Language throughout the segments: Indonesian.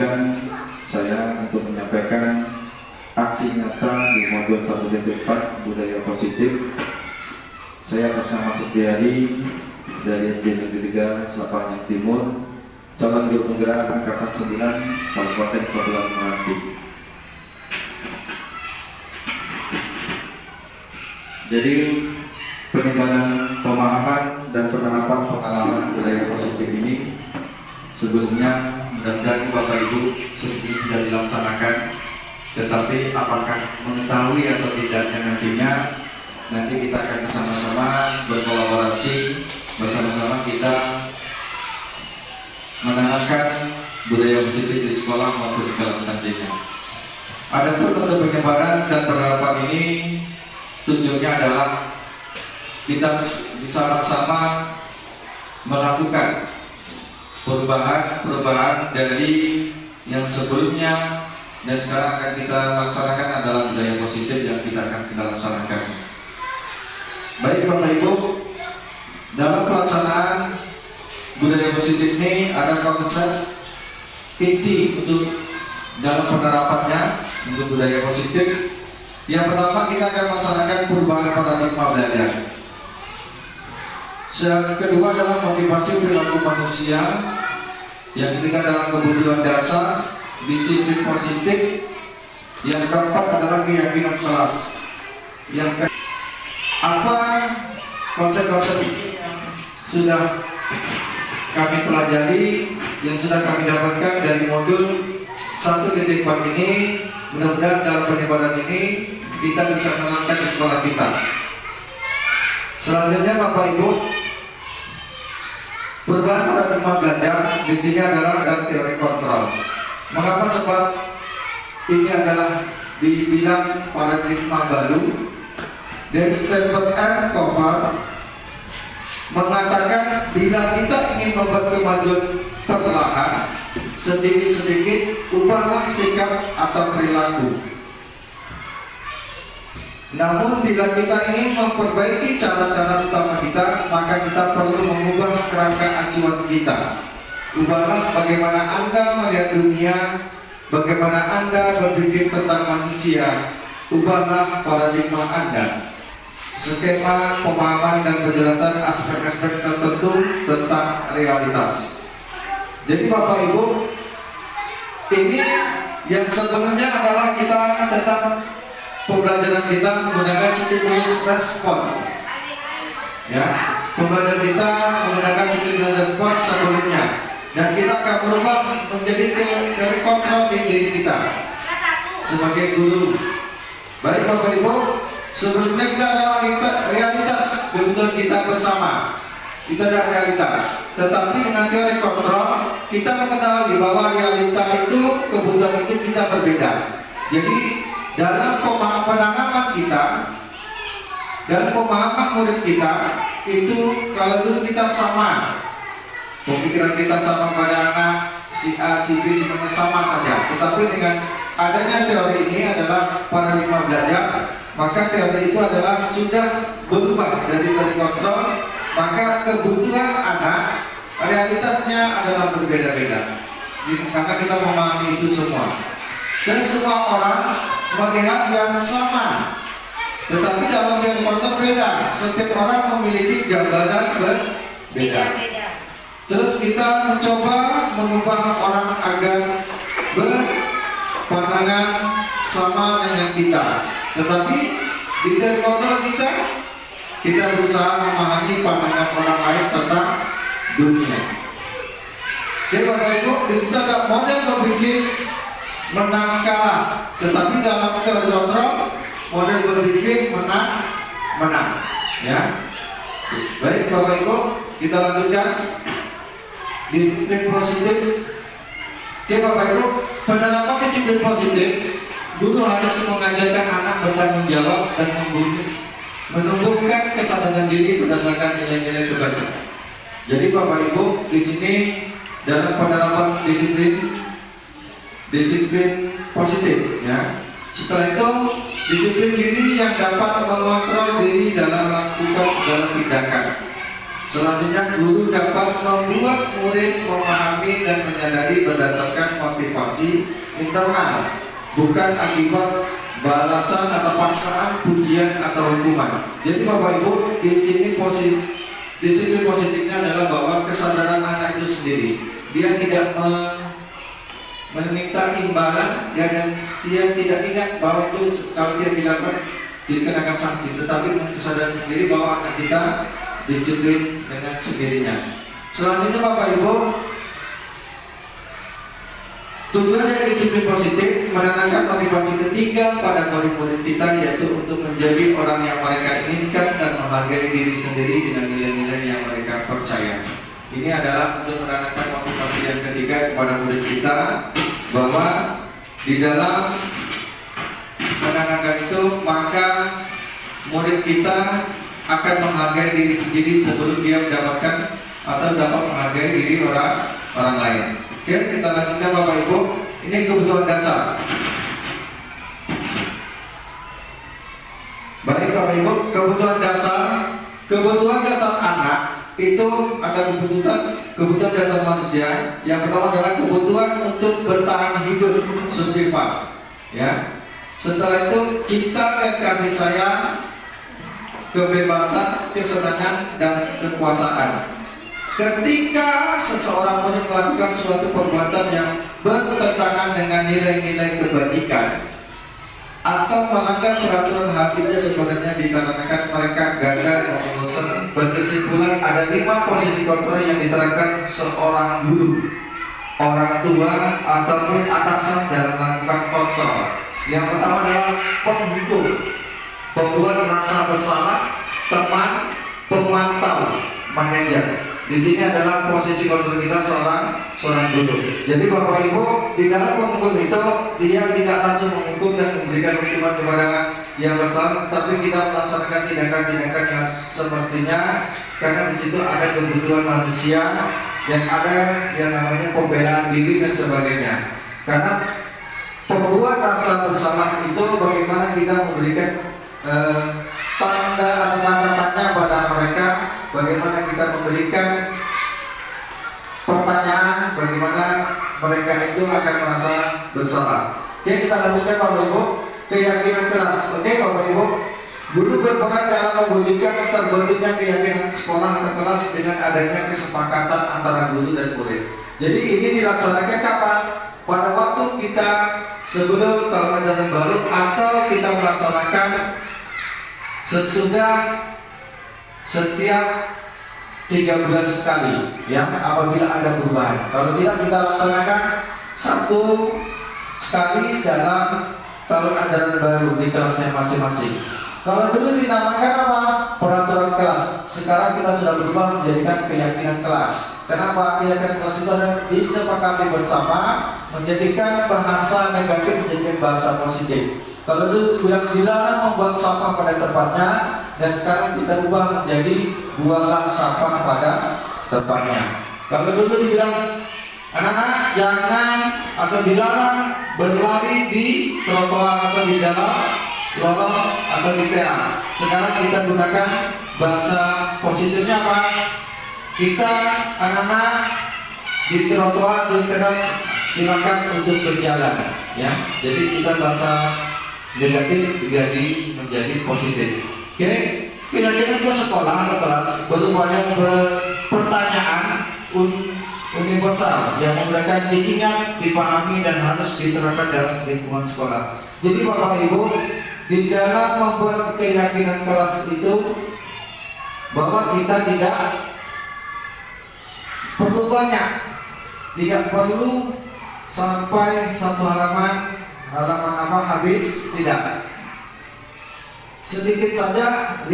izinkan saya untuk menyampaikan aksi nyata di modul 1.4 budaya positif. Saya atas nama Supriyadi dari SD Negeri 3 Selapangan Timur, calon guru penggerak angkatan 9 Kabupaten Kepulauan Meranti. Jadi pengembangan pemahaman dan penerapan pengalaman budaya positif ini sebelumnya mudah-mudahan Bapak Ibu sudah dilaksanakan, tetapi apakah mengetahui atau tidaknya nanti kita akan bersama-sama berkolaborasi, bersama-sama kita menanamkan budaya positif di sekolah maupun di kelas nantinya. Adapun untuk penyebaran dan penerapan ini tujuannya adalah kita bersama-sama melakukan perubahan dari yang sebelumnya dan sekarang akan kita laksanakan adalah budaya positif yang kita laksanakan. Baik Bapak Ibu, dalam pelaksanaan budaya positif ini ada konsep inti untuk dalam penerapannya untuk budaya positif. Yang pertama, kita akan melaksanakan perubahan paradigma belajar. Yang kedua adalah motivasi perilaku manusia. Yang ketiga adalah kebutuhan dasar, disiplin positif. Yang keempat adalah keyakinan kelas. Apa konsep-konsep yang sudah kami pelajari, yang sudah kami dapatkan dari modul 1.4 ini? Mudah-mudahan dalam penyebaran ini kita bisa menerapkan di sekolah kita. Selanjutnya Bapak Ibu, perubahan paradigma belajar di sini adalah dalam teori kontrol. Mengapa? Sebab ini adalah dibilang paradigma baru. Dari Stanford and Cooper mengatakan bila kita ingin membuat kemajuan perlahan, sedikit-sedikit ubahlah sikap atau perilaku. Namun bila kita ingin memperbaiki cara-cara utama kita, maka kita perlu mengubah kerangka acuan kita. Ubahlah bagaimana Anda melihat dunia, bagaimana Anda berpikir tentang manusia. Ubahlah paradigma Anda. Skema pemahaman dan penjelasan aspek-aspek tertentu tentang realitas. Jadi Bapak Ibu, ini yang sebelumnya adalah kita tentang pembelajaran kita menggunakan stimulus respon. Ya, pembelajaran kita menggunakan stimulus respon sebelumnya, dan kita akan berubah menjadi teori kontrol di diri kita sebagai guru. Baik Bapak Ibu, sebelumnya kita adalah realitas kebutuhan kita bersama. Itu adalah realitas. Tetapi dengan teori kontrol, kita mengetahui bahwa realita itu, kebutuhan itu kita berbeda. Jadi dalam pemahaman kita, dalam pemahaman murid kita, itu kalau dulu kita sama, pemikiran kita sama pada anak si A, si B semuanya sama saja. Tetapi dengan adanya teori ini adalah paradigma belajar, maka teori itu adalah sudah berubah dari teori kontrol. Maka kebutuhan anak realitasnya adalah berbeda-beda, karena kita memahami itu semua. Dan semua orang melihat yang sama, tetapi dalam teori kontrol beda. Setiap orang memiliki gambaran berbeda. Terus kita mencoba mengubah orang agar berpandangan sama dengan kita, tetapi di teori kontrol kita berusaha memahami pandangan orang lain tentang dunia. Jadi Bapak Ibu, di situ ada model berpikir menang kalah, tetapi dalam teori kontrol model berpikir menang. Ya, baik Bapak Ibu, kita lanjutkan disiplin positif. Oke Bapak Ibu, penerapan disiplin positif, guru harus mengajarkan anak bertanggung jawab dan menumbuhkan kesadaran diri berdasarkan nilai-nilai kebaikan. Jadi Bapak Ibu, di sini dalam penerapan disiplin positif, ya. Setelah itu disiplin diri yang dapat mengontrol diri dalam melakukan segala tindakan. Selanjutnya, guru dapat membuat murid memahami dan menyadari berdasarkan motivasi internal, bukan akibat balasan atau paksaan, pujian atau hukuman. Jadi Bapak Ibu, di sini positifnya adalah bahwa kesadaran anak itu sendiri, dia tidak meminta imbalan dan dia tidak ingat bahwa itu kalau dia dilakukan dikenakan sanksi, tetapi dengan kesadaran sendiri bahwa anak kita disiplin dengan sendirinya. Selanjutnya Bapak Ibu, tujuan dari disiplin positif menanamkan motivasi ketiga pada murid-murid kita, yaitu untuk menjadi orang yang mereka inginkan dan menghargai diri sendiri dengan nilai-nilai yang mereka percaya. Ini adalah untuk menanamkan motivasi yang ketiga kepada murid kita, bahwa di dalam menanamkan itu maka murid kita akan menghargai diri sendiri sebelum dia mendapatkan atau dapat menghargai diri orang lain. Oke, kita lanjutkan Bapak Ibu. Ini kebutuhan dasar. Baik Bapak Ibu, kebutuhan dasar anak itu ada kebutuhan dasar manusia. Yang pertama adalah kebutuhan untuk bertahan hidup survival. Ya. Setelah itu cinta dan kasih sayang, kebebasan, kesenangan, dan kekuasaan. Ketika seseorang melakukan suatu perbuatan yang bertentangan dengan nilai-nilai kebajikan atau melanggar peraturan hatinya, sebenarnya dikarenakan mereka gagal memutuskan. Berkesimpulan, ada 5 posisi kontrol yang diterapkan seorang guru, orang tua, ataupun atasan dalam melakukan kontrol. Yang pertama adalah penghukum, pembuat rasa bersalah, teman, pemantau, manajer. Di sini adalah posisi kontrol kita seorang guru. Jadi Bapak Ibu, di dalam penghukum itu dia tidak langsung menghukum dan memberikan hukuman kepada yang bersalah, tapi kita melaksanakan tindakan-tindakan yang semestinya, karena di situ ada kebutuhan manusia yang ada yang namanya pembelaan diri dan sebagainya. Karena pembuat rasa bersalah itu bagaimana kita memberikan tanda atau tanda-tanya pada mereka, bagaimana kita memberikan pertanyaan, bagaimana mereka itu akan merasa bersalah. Oke, kita lanjutkan Bapak Ibu, keyakinan kelas. Oke Bapak Ibu, guru berperan dalam mewujudkan terbentuknya keyakinan sekolah atau kelas dengan adanya kesepakatan antara guru dan murid. Jadi ini dilaksanakan kapan? Pada waktu kita sebelum tahun ajaran baru, atau kita melaksanakan sesudah setiap 3 bulan sekali, ya, apabila ada perubahan. Kalau tidak, kita laksanakan 1 sekali dalam tahun ajaran baru di kelasnya masing-masing. Kalau dulu dinamakan apa? Peraturan kelas. Sekarang kita sudah berubah menjadikan keyakinan kelas. Kenapa? Keyakinan kelas itu adalah disepakati bersama, menjadikan bahasa negatif menjadi bahasa positif. Kalau dulu bilang dilarang membuang sampah pada tempatnya, dan sekarang kita ubah menjadi buanglah sampah pada tempatnya. Kalau dulu dibilang anak-anak jangan atau dilarang berlari di trotoar atau di dalam lorong atau di teras, sekarang kita gunakan bahasa positifnya apa? Kita anak-anak di trotoar di teras silakan untuk berjalan, ya. Jadi kita bahasa negatif menjadi positif. Oke, kira-kira ke sekolah atau kelas berupaya pertanyaan universal yang mereka diingat, dipahami, dan harus diterapkan dalam lingkungan sekolah. Jadi Bapak Ibu, di dalam membuat keyakinan kelas itu bahwa kita tidak perlu banyak, tidak perlu sampai 1 halaman apa habis, tidak. Sedikit saja 5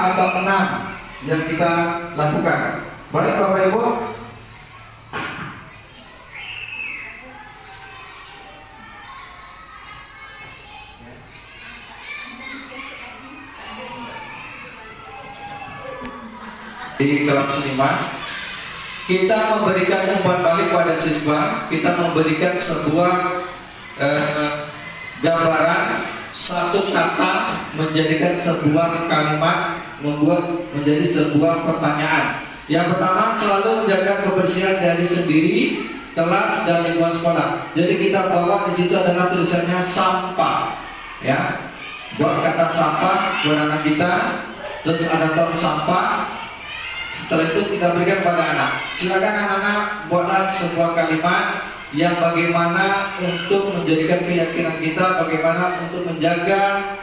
atau 6 yang kita lakukan. Baik Bapak Ibu, di kelas 5 kita memberikan umpan balik pada siswa. Kita memberikan sebuah gambaran, 1 kata menjadikan sebuah kalimat, membuat menjadi sebuah pertanyaan. Yang pertama, selalu menjaga kebersihan dari sendiri, kelas dan lingkungan sekolah. Jadi kita bawa di situ adalah tulisannya sampah, ya. Buat kata sampah buat anak kita, terus ada tong sampah. Setelah itu kita berikan pada anak. Silakan anak-anak buatlah sebuah kalimat yang bagaimana untuk menjadikan keyakinan kita, bagaimana untuk menjaga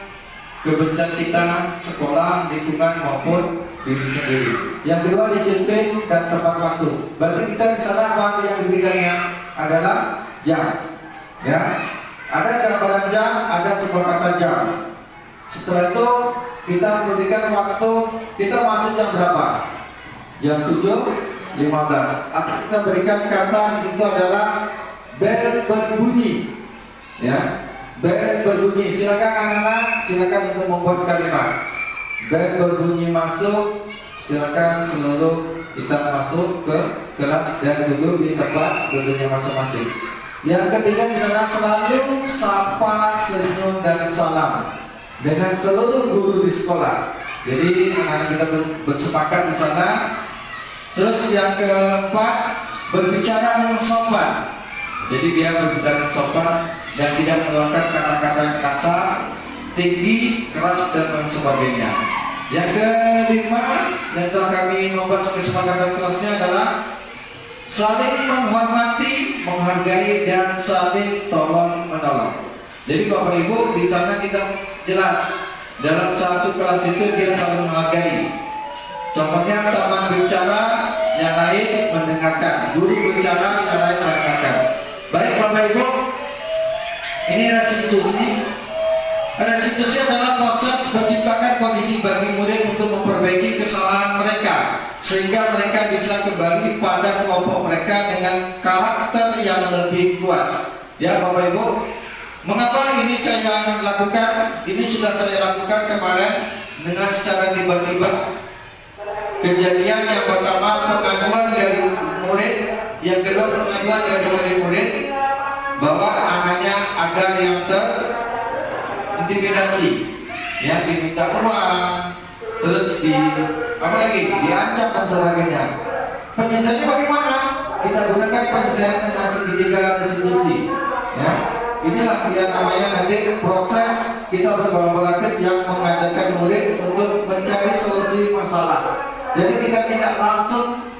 kebersihan kita, sekolah, lingkungan maupun diri sendiri. Yang kedua, disiplin dan tepat waktu. Berarti kita di sana apa yang diberikannya adalah jam, ya. Ada gambaran jam, ada sebuah kata jam. Setelah itu kita memberikan waktu, kita masuk jam berapa? Jam 7.15. Atau kita berikan kata di situ adalah bel berbunyi, ya. Bel berbunyi. Silakan anak-anak, silakan untuk membuat kalimat. Bel berbunyi masuk. Silakan seluruh kita masuk ke kelas dan duduk di tempat duduknya masing-masing. Yang ketiga, di sana selalu sapa, senyum dan salam dengan seluruh guru di sekolah. Jadi anak-anak kita bersepakat di sana. Terus yang keempat, berbicara dengan sopan. Jadi dia berbicara dengan sopan dan tidak mengeluarkan kata-kata yang kasar, tinggi, keras dan lain sebagainya. Yang kelima, yang telah kami membuat sebagai kesepakatan kelasnya adalah saling menghormati, menghargai dan saling tolong menolong. Jadi Bapak Ibu, di sana kita jelas dalam satu kelas itu dia saling menghargai. Contohnya teman bicara, yang lain mendengarkan. Guru bicara, yang lain mendengarkan. Baik Bapak Ibu, ini restitusi. Restitusi adalah proses menciptakan kondisi bagi murid untuk memperbaiki kesalahan mereka, sehingga mereka bisa kembali pada kelompok mereka dengan karakter yang lebih kuat. Ya Bapak Ibu, mengapa ini saya lakukan? Ini sudah saya lakukan kemarin dengan secara tiba-tiba. Kejadian yang pertama, pengaduan dari murid, yang kedua pengaduan dari murid-murid bahwa anaknya ada yang terintimidasi, ya, diminta uang, terus apa lagi, diancam dan sebagainya. Penyelesaiannya bagaimana? Kita gunakan penyelesaian dengan segitiga restitusi, ya. Inilah yang namanya nanti proses kita berkolaboratif yang mengajarkan murid untuk mencari solusi masalah. Jadi kita tidak langsung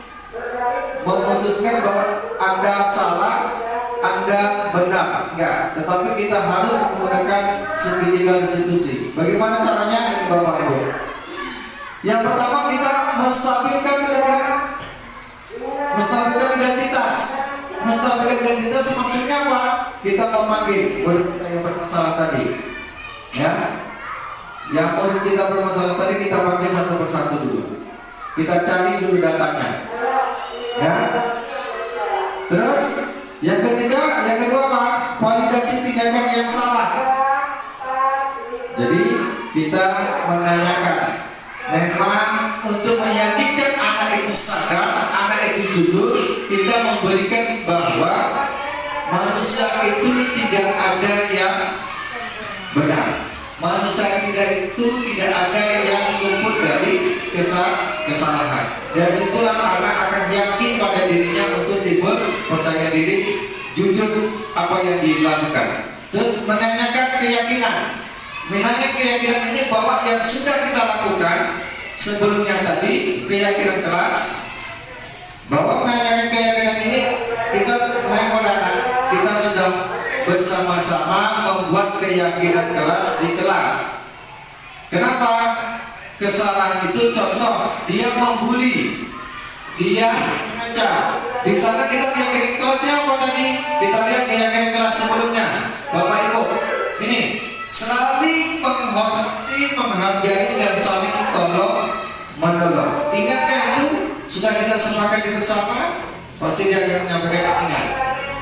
memutuskan bahwa Anda salah, Anda benar, enggak. Tetapi kita harus menggunakan segitiga restitusi. Bagaimana caranya ini Bapak Ibu? Yang pertama, kita menstabilkan kenegaraan, menstabilkan identitas. Menstabilkan identitas maksudnya apa? Kita memanggil murid kita yang bermasalah tadi, ya. Yang murid kita bermasalah tadi kita panggil satu persatu dulu. Kita cari dulu datanya, ya. Terus yang kedua apa? Validasi tindakan yang salah. Jadi kita menanyakan, memang untuk meyakinkan anak itu sadar, anak itu jujur, kita memberikan bahwa manusia itu tidak ada yang benar. Manusia itu tidak ada yang luput dari kesalahan. Dari situlah anak akan yakin pada dirinya untuk percaya diri, jujur apa yang dilakukan. Terus menanyakan keyakinan. Menanyakan keyakinan ini bahwa yang sudah kita lakukan sebelumnya tadi, keyakinan kelas, bahwa menanyakan keyakinan ini kita sudah bersama-sama membuat keyakinan kelas di kelas. Kenapa? Kesalahan itu contoh, dia membuli, dia mengancam. Di sana kita keyakinan kelasnya apa tadi? Kita lihat keyakinan kelas sebelumnya. Bapak Ibu, ini saling menghormati, menghargai dan saling tolong menolong. Ingatkah itu? Sudah kita sepakati bersama? Pasti dia akan menyampaikan ingat.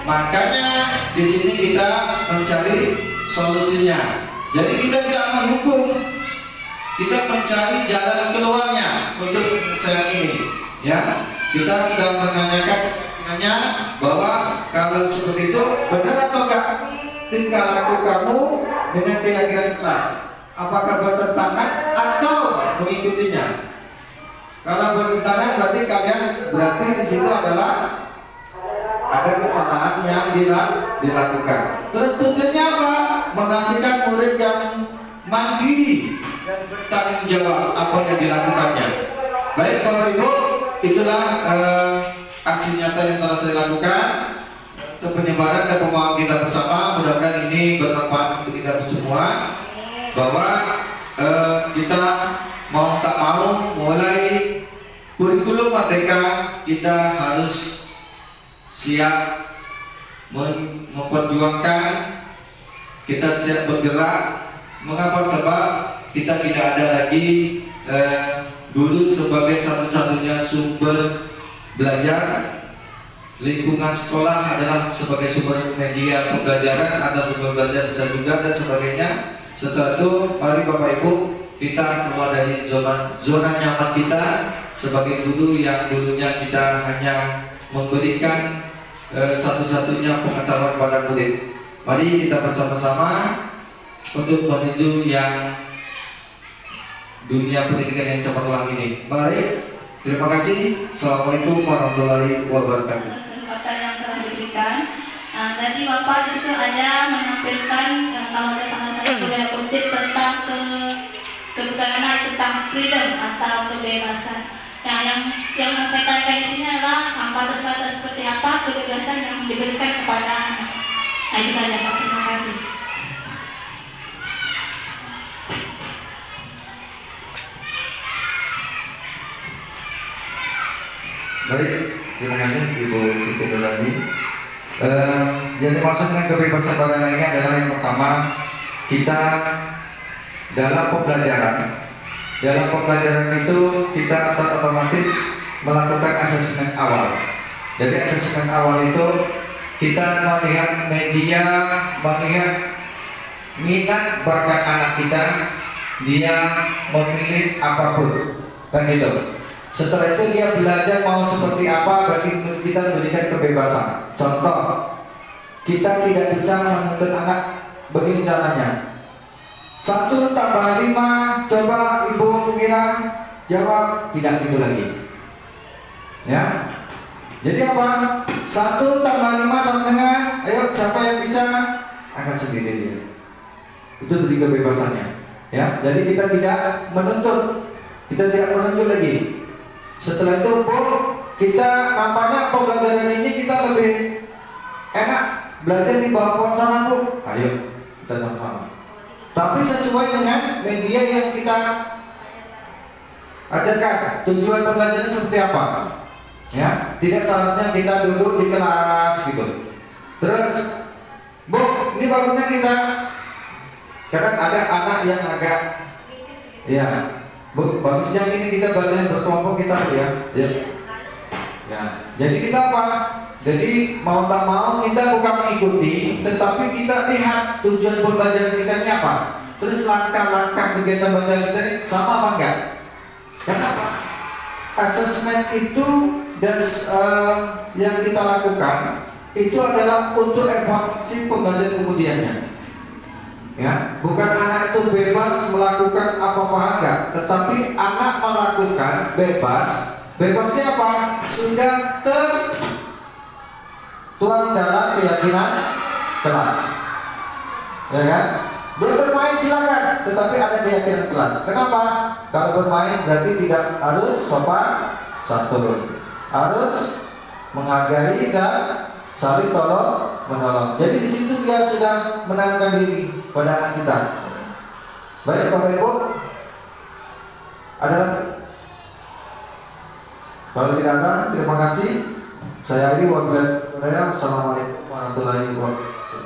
Makanya di sini kita mencari solusinya. Jadi kita tidak menghukum, kita mencari jalan keluarnya untuk penyelesaian ini. Ya, kita sudah menanyakan bahwa kalau seperti itu benar atau enggak tingkah laku kamu dengan keyakinan kelas, apakah bertentangan atau mengikutinya? Kalau bertentangan berarti di situ adalah ada kesalahan yang dilakukan. Terus tujuannya apa? Menghasilkan murid yang mandiri dan bertanggung jawab apa yang dilakukannya. Baik Bapak Ibu, itulah aksi nyata yang telah saya lakukan untuk penyebaran dan pemahaman kita bersama. Mudah-mudahan ini bermanfaat untuk kita semua, bahwa kita mau tak mau mulai kurikulum merdeka kita harus siap memperjuangkan, kita siap bergerak. Mengapa? Sebab kita tidak ada lagi guru sebagai satu-satunya sumber belajar. Lingkungan sekolah adalah sebagai sumber media pembelajaran atau sumber belajar bisa juga dan sebagainya. Setelah itu, mari Bapak Ibu kita keluar dari zona nyaman kita sebagai guru yang dulunya kita hanya memberikan satu-satunya pengetahuan pada murid. Mari kita bersama-sama untuk menuju yang dunia pendidikan yang cemerlang ini. Mari, terima kasih. Assalamualaikum warahmatullahi wabarakatuh. Kesempatan yang telah diberikan. Tadi Bapak di situ ada menampilkan tanggal-tanggal kuliah positif tentang kebukaan tentang freedom atau kebebasan. Yang saya tanyakan di sini adalah batas-batas seperti apa kebebasan yang diberikan kepada anak. Itu saja Pak. Terima kasih. Baik, terima kasih Ibu Siti Nurani. Yang dimaksud dengan kebebasan pada ini adalah yang pertama, kita dalam pembelajaran itu kita otomatis melakukan asesmen awal. Jadi asesmen awal itu kita melihat media, melihat minat bakat anak kita, dia memilih apapun, kan gitu. Setelah itu dia belajar mau seperti apa, berarti kita memberikan kebebasan. Contoh, kita tidak bisa menuntut anak begini caranya. 1 tambah 5, coba Ibu Mira jawab, tidak gitu lagi. Ya. Jadi apa? 1 tambah 5 sama dengan, ayo siapa yang bisa, akan sendiri dia. Itu beri kebebasannya. Ya. Jadi kita tidak menuntut, kita tidak menunjuk lagi. Setelah itu, Bu, kita nampaknya pembelajaran ini kita lebih enak belajar di bawah pohon sana, Bu. Ayo, kita sama-sama. Tapi sesuai dengan media yang kita ajarkan. Tujuan pembelajaran seperti apa? Ya, tidak seharusnya kita duduk di kelas gitu. Terus, Bu, ini bagusnya kita. Kadang ada anak yang agak, ya. Bu, bagus yang ini kita belajar berkelompok kita ya. Ya. Jadi kita apa? Jadi mau tak mau kita bukan mengikuti, tetapi kita lihat tujuan pembelajaran kita ini apa. Terus langkah-langkah kegiatan belajar kita ini sama apa enggak? Kenapa? Asesmen itu dan yang kita lakukan itu adalah untuk evaluasi pembelajaran kemudiannya. Ya, bukan anak itu bebas melakukan apa-apa enggak, tetapi anak melakukan bebas. Bebasnya apa? Sudah tertuang dalam keyakinan kelas. Ya kan? Dia bermain silakan, tetapi ada keyakinan kelas. Kenapa? Kalau bermain berarti tidak harus sopan santun, harus menghargai dan saling tolong menolong. Jadi di situ dia sudah menanamkan diri pada anak kita. Baik Bapak Ibu, ada? Kalau tidak ada, terima kasih. Saya Ari Wabillahi. Assalamualaikum warahmatullahi wabarakatuh.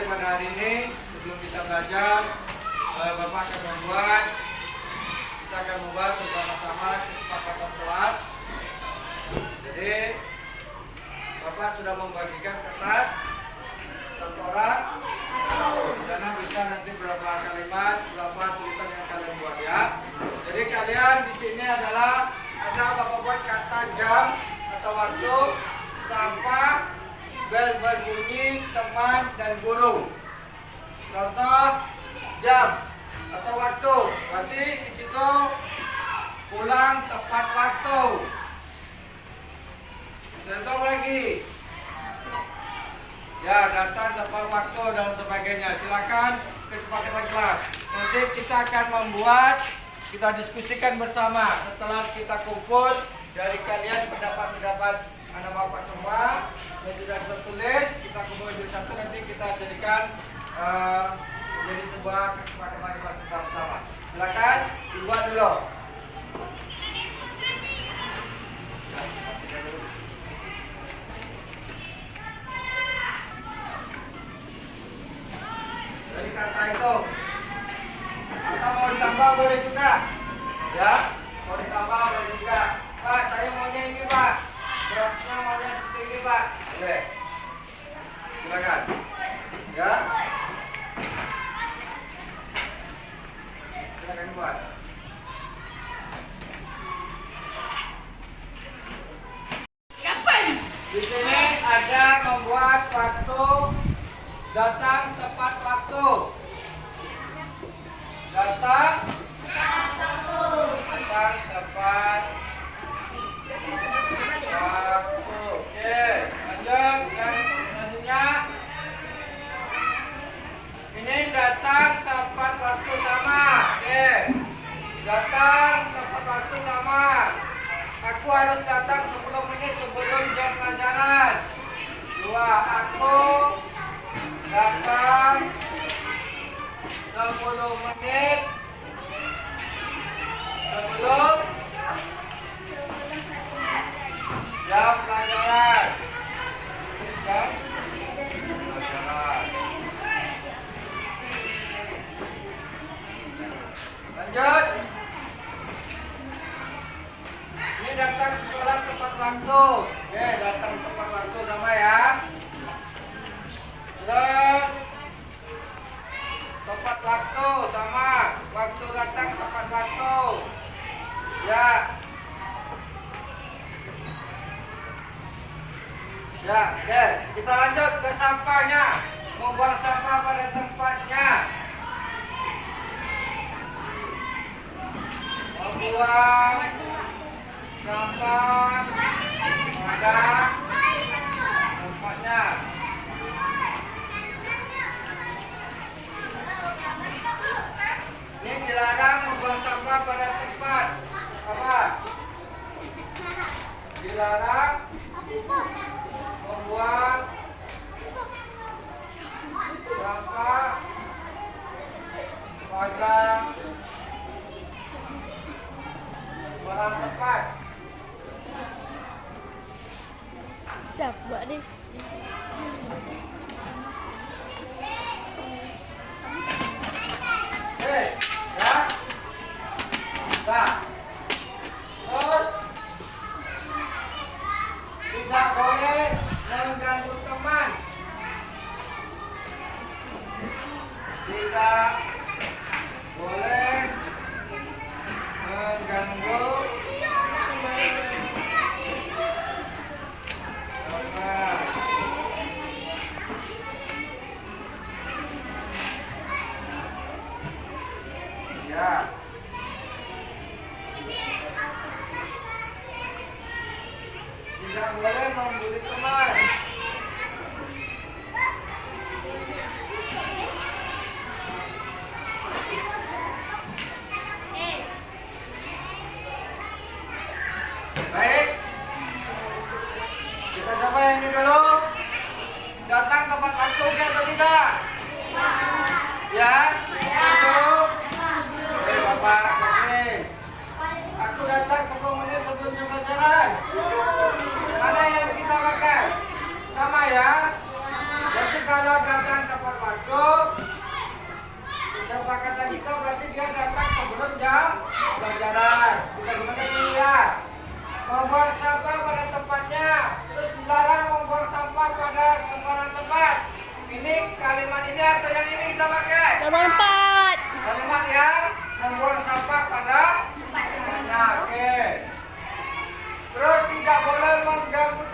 Pada hari ini sebelum kita belajar, Bapak akan membuat bersama-sama kesepakatan kelas. Jadi Bapak sudah membagikan kertas satu orang. Di sana bisa nanti berapa kalimat, berapa tulisan yang kalian buat ya. Jadi kalian di sini adalah ada Bapak buat kata jam atau waktu, sampah, bel berbunyi, teman dan guru. Contoh jam atau waktu. Berarti di situ pulang tepat waktu. Contoh lagi. Ya, datang tepat waktu dan sebagainya. Silakan kesepakatan kelas. Nanti kita akan membuat, kita diskusikan bersama. Setelah kita kumpul dari kalian pendapat-pendapat anak bapak semua yang sudah tertulis, kita kumpul jadi satu, nanti kita jadikan menjadi sebuah kesepakatan kelas bersama. Silakan dibuat dulu. Dari kata itu, atau mau ditambah boleh juga, ya, mau ditambah boleh juga. Pak, saya maunya ini Pak, berasnya maunya seperti ini Pak. Oke, silakan, ya. Silakan buat. Kapan? Di sini ada membuat waktu datang tepat waktu. Datang tepat waktu. Oke, lanjut yang selanjutnya. Ini datang tepat waktu sama. Oke, datang tepat waktu sama. Aku harus datang 10 menit sebelum jam pelajaran. 2. Aku datang 10 menit sebelum jam pelajaran. Jam pelajaran. Lanjut. Ini datang sekolah tepat waktu. Oke, datang tepat waktu sama ya. Terus tepat waktu sama, waktu datang tepat waktu. Ya. Ya, oke. Kita lanjut ke sampahnya. Membuang sampah pada tempatnya. Membuang sampah pada tempatnya. Ini dilarang membuang sampah pada tempat apa? Dilarang membuang sampah pada tempat. Siap, buat deh. Ya. Nah. Terus tidak boleh mengganggu teman. Tidak boleh mengganggu teman. Ya. Tidak boleh membuli teman. Baik. Kita coba yang ini dulu. Datang tepat waktu atau tidak? Ya. Itu. Oke, Bapak Sakris. Aku datang 10 menit sebelum jam pelajaran. Mana yang kita pakai? Sama ya? Berarti kalau datang tepat waktu, kesepakatan kita berarti dia datang sebelum jam pelajaran. Kita gunakan ini ya. Membuang sampah pada tempatnya. Terus dilarang membuang sampah pada sembarang tempat. Ini kalimat ini atau yang ini kita pakai? Nomor 4. Kalimat yang membuang sampah pada tempatnya. Oke. Terus tidak boleh mengganggu